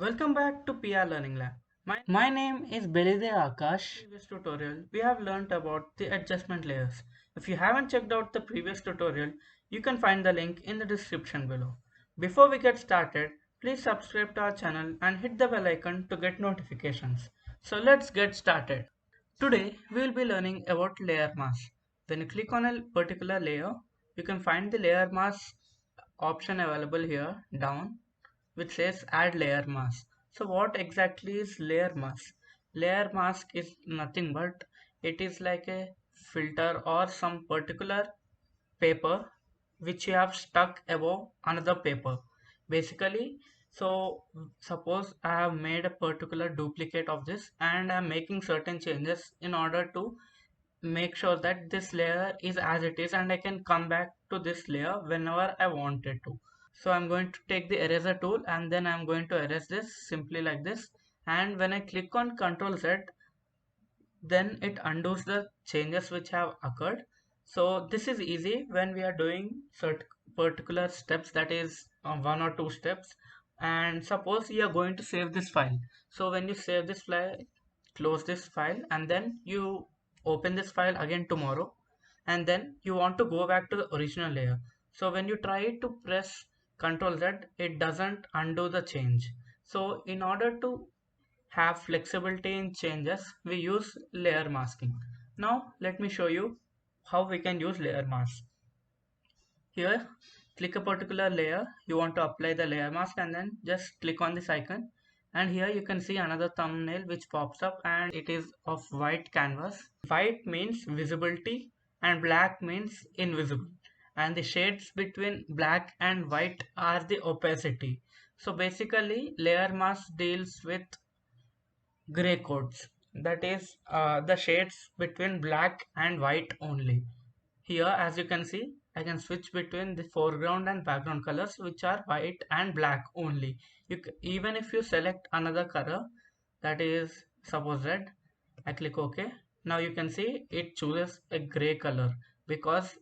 Welcome back to PR Learning Lab. My name is Belide Akash. In the previous tutorial, we have learnt about the adjustment layers. If you haven't checked out the previous tutorial, you can find the link in the description below. Before we get started, please subscribe to our channel and hit the bell icon to get notifications. So let's get started. Today, we will be learning about layer mask. When you click on a particular layer, you can find the layer mask option available here down which says add layer mask. So what exactly is layer mask? Layer mask is nothing but it is like a filter or some particular paper which you have stuck above another paper. Basically, so suppose I have made a particular duplicate of this and I'm making certain changes in order to make sure that this layer is as it is and I can come back to this layer whenever I wanted to. So I'm going to take the eraser tool and then I'm going to erase this simply like this, and when I click on Ctrl Z, then it undoes the changes which have occurred. So this is easy when we are doing certain particular steps, that is one or two steps. And suppose you are going to save this file. So when you save this file, close this file and then you open this file again tomorrow, and then you want to go back to the original layer. So when you try to press Ctrl Z, it doesn't undo the change. So in order to have flexibility in changes, we use layer masking. Now let me show you how we can use layer mask. Here, click a particular layer, you want to apply the layer mask, and then just click on this icon, and here you can see another thumbnail which pops up and it is of white canvas. White means visibility and black means invisible, and the shades between black and white are the opacity. So basically layer mask deals with gray codes, that is the shades between black and white only. Here as you can see, I can switch between the foreground and background colors which are white and black only. Even if you select another color, that is suppose red, I click OK. Now you can see it chooses a gray color because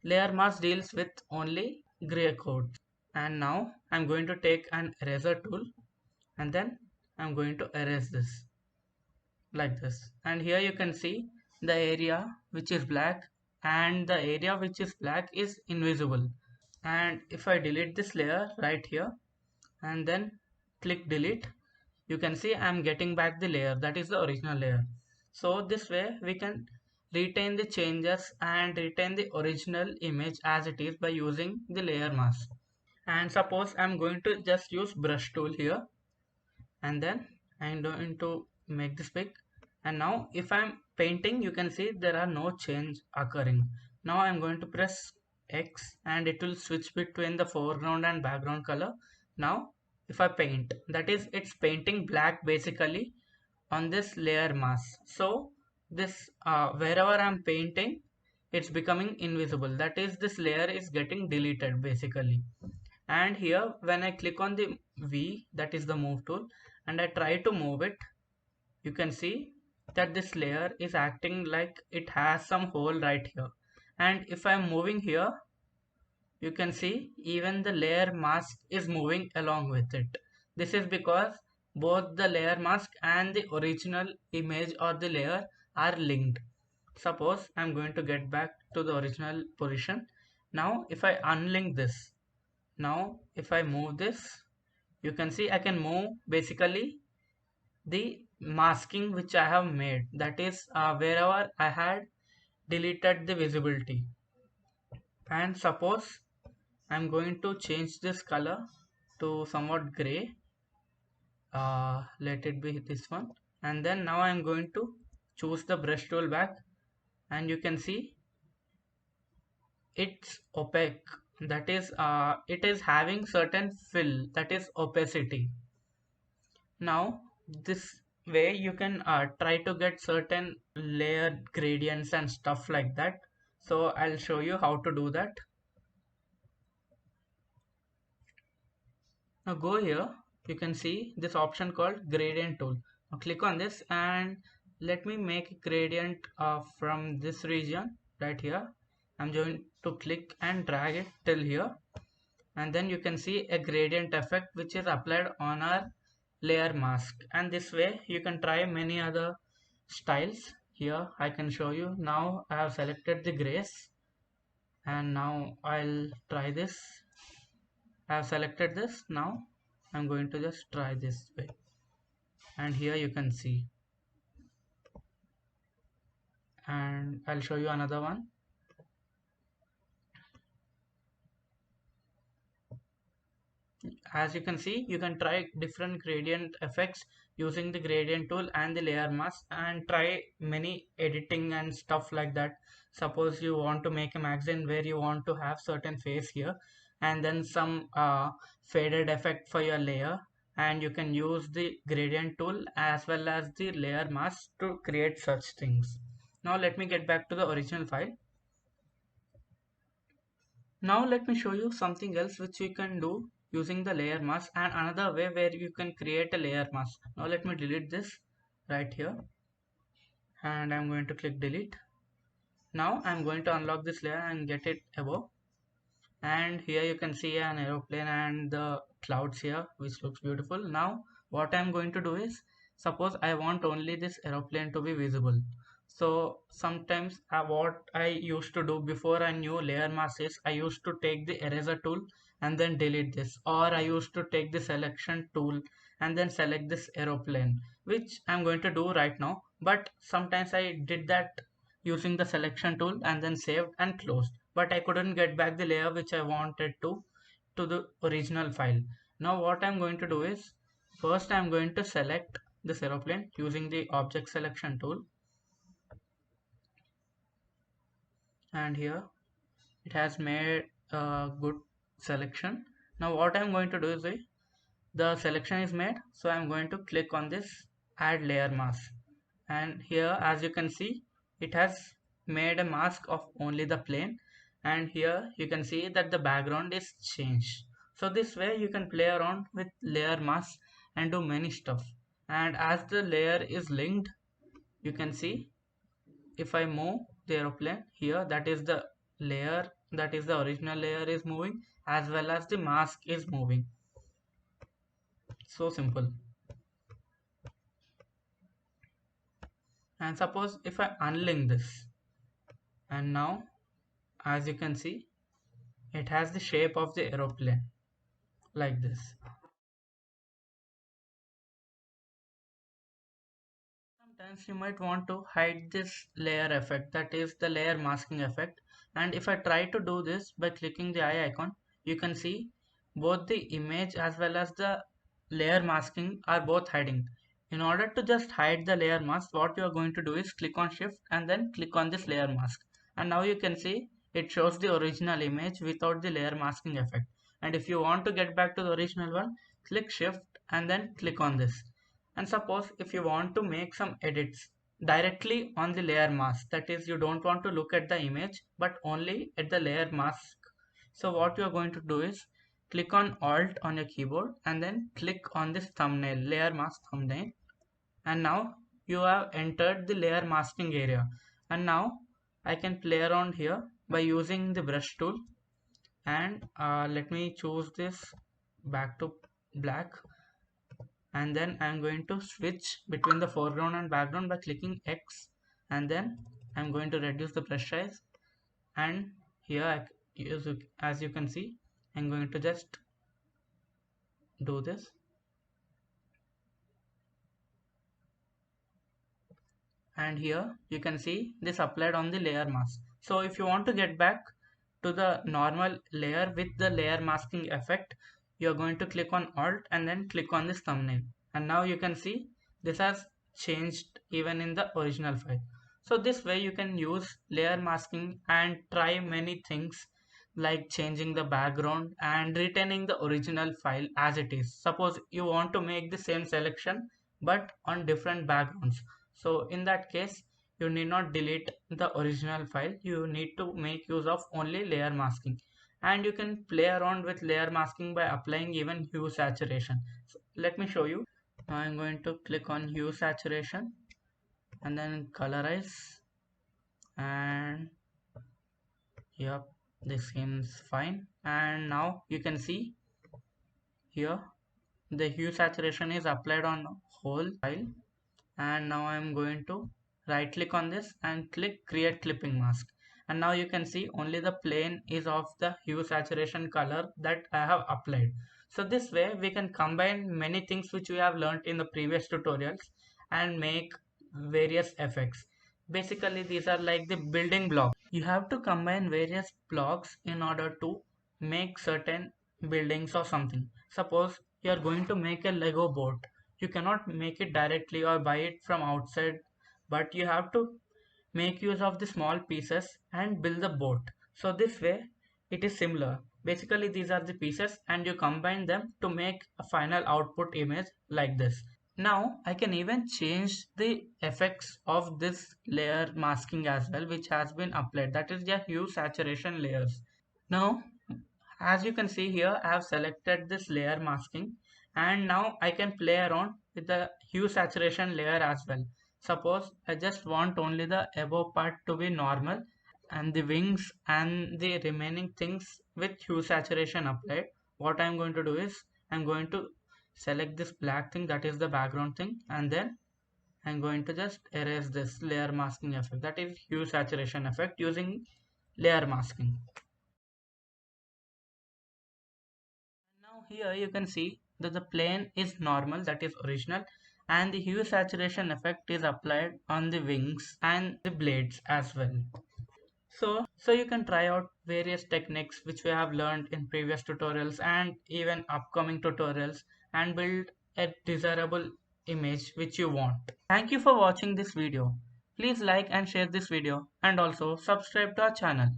layer mask deals with only gray codes. And now I'm going to take an eraser tool and then I'm going to erase this like this, and here you can see the area which is black and the area which is black is invisible. And if I delete this layer right here and then click delete, you can see I'm getting back the layer, that is the original layer. So this way we can retain the changes and retain the original image as it is by using the layer mask. And suppose I'm going to just use brush tool here, and then I'm going to make this big, and now if I'm painting you can see there are no change occurring. Now I'm going to press X and it will switch between the foreground and background color. Now if I paint, that is it's painting black basically on this layer mask. So this wherever I'm painting, it's becoming invisible, that is this layer is getting deleted basically. And here when I click on the V, that is the move tool, and I try to move it, you can see that this layer is acting like it has some hole right here. And if I'm moving here, you can see even the layer mask is moving along with it. This is because both the layer mask and the original image or the layer are linked. Suppose I'm going to get back to the original position. Now if I unlink this, now if I move this, you can see I can move basically the masking which I have made, that is wherever I had deleted the visibility. And suppose I'm going to change this color to somewhat gray, let it be this one, and then now I'm going to choose the brush tool back, and you can see it's opaque, that is it is having certain fill, that is opacity. Now this way you can try to get certain layer gradients and stuff like that. So I'll show you how to do that. Now go here, you can see this option called gradient tool. Now click on this and let me make a gradient from this region right here. I'm going to click and drag it till here, and then you can see a gradient effect which is applied on our layer mask, and this way you can try many other styles. Here I can show you. Now I have selected the grace, and now I'll try this. I have selected this. Now I'm going to just try this way, and here you can see, and I'll show you another one. As you can see, you can try different gradient effects using the gradient tool and the layer mask, and try many editing and stuff like that. Suppose you want to make a magazine where you want to have certain face here, and then some faded effect for your layer, and you can use the gradient tool as well as the layer mask to create such things. Now let me get back to the original file. Now let me show you something else which you can do using the layer mask, and another way where you can create a layer mask. Now let me delete this right here, and I'm going to click delete. Now I'm going to unlock this layer and get it above, and here you can see an aeroplane and the clouds here, which looks beautiful. Now what I'm going to do is, suppose I want only this aeroplane to be visible. So sometimes what I used to do before I knew layer mask is, I used to take the eraser tool and then delete this, or I used to take the selection tool and then select this aeroplane, which I'm going to do right now. But sometimes I did that using the selection tool and then saved and closed, but I couldn't get back the layer which I wanted to the original file. Now what I'm going to do is, first I'm going to select this aeroplane using the object selection tool, and here it has made a good selection. Now what I'm going to do is, the selection is made, so I'm going to click on this add layer mask, and here as you can see, it has made a mask of only the plane, and here you can see that the background is changed. So this way you can play around with layer mask and do many stuff. And as the layer is linked, you can see, if I move the aeroplane here, that is the layer, that is the original layer is moving, as well as the mask is moving. So simple. And suppose if I unlink this, and now as you can see, it has the shape of the aeroplane like this. Sometimes you might want to hide this layer effect, that is the layer masking effect. And if I try to do this by clicking the eye icon, you can see both the image as well as the layer masking are both hiding. In order to just hide the layer mask, what you are going to do is click on shift and then click on this layer mask. And now you can see it shows the original image without the layer masking effect. And if you want to get back to the original one, click shift and then click on this. And suppose if you want to make some edits directly on the layer mask, that is you don't want to look at the image but only at the layer mask. So what you are going to do is, click on alt on your keyboard and then click on this thumbnail, layer mask thumbnail, and now you have entered the layer masking area. And now I can play around here by using the brush tool, and let me choose this back to black, and then I'm going to switch between the foreground and background by clicking X, and then I'm going to reduce the brush size, and here as you can see, I'm going to just do this, and here you can see this applied on the layer mask. So if you want to get back to the normal layer with the layer masking effect, you're going to click on alt and then click on this thumbnail, and now you can see this has changed even in the original file. So this way you can use layer masking and try many things, like changing the background and retaining the original file as it is. Suppose you want to make the same selection but on different backgrounds, so in that case you need not delete the original file, you need to make use of only layer masking. And you can play around with layer masking by applying even hue saturation. So let me show you. Now I'm going to click on hue saturation and then colorize, and yep, this seems fine. And now you can see here the hue saturation is applied on whole file. And now I'm going to right click on this and click create clipping mask, and now you can see only the plane is of the hue saturation color that I have applied. So this way we can combine many things which we have learned in the previous tutorials and make various effects. Basically these are like the building blocks. You have to combine various blocks in order to make certain buildings or something. Suppose you are going to make a Lego boat. You cannot make it directly or buy it from outside, but you have to make use of the small pieces and build the boat. So this way it is similar. Basically these are the pieces and you combine them to make a final output image like this. Now I can even change the effects of this layer masking as well, which has been applied, that is the hue saturation layers. Now as you can see here, I have selected this layer masking, and now I can play around with the hue saturation layer as well. Suppose I just want only the above part to be normal and the wings and the remaining things with hue saturation applied. What I'm going to do is I'm going to select this black thing, that is the background thing, and then I'm going to just erase this layer masking effect, that is hue saturation effect, using layer masking. Now here you can see that the plane is normal, that is original, and the hue saturation effect is applied on the wings and the blades as well. So you can try out various techniques which we have learned in previous tutorials and even upcoming tutorials and build a desirable image which you want. Thank you for watching this video. Please like and share this video and also subscribe to our channel.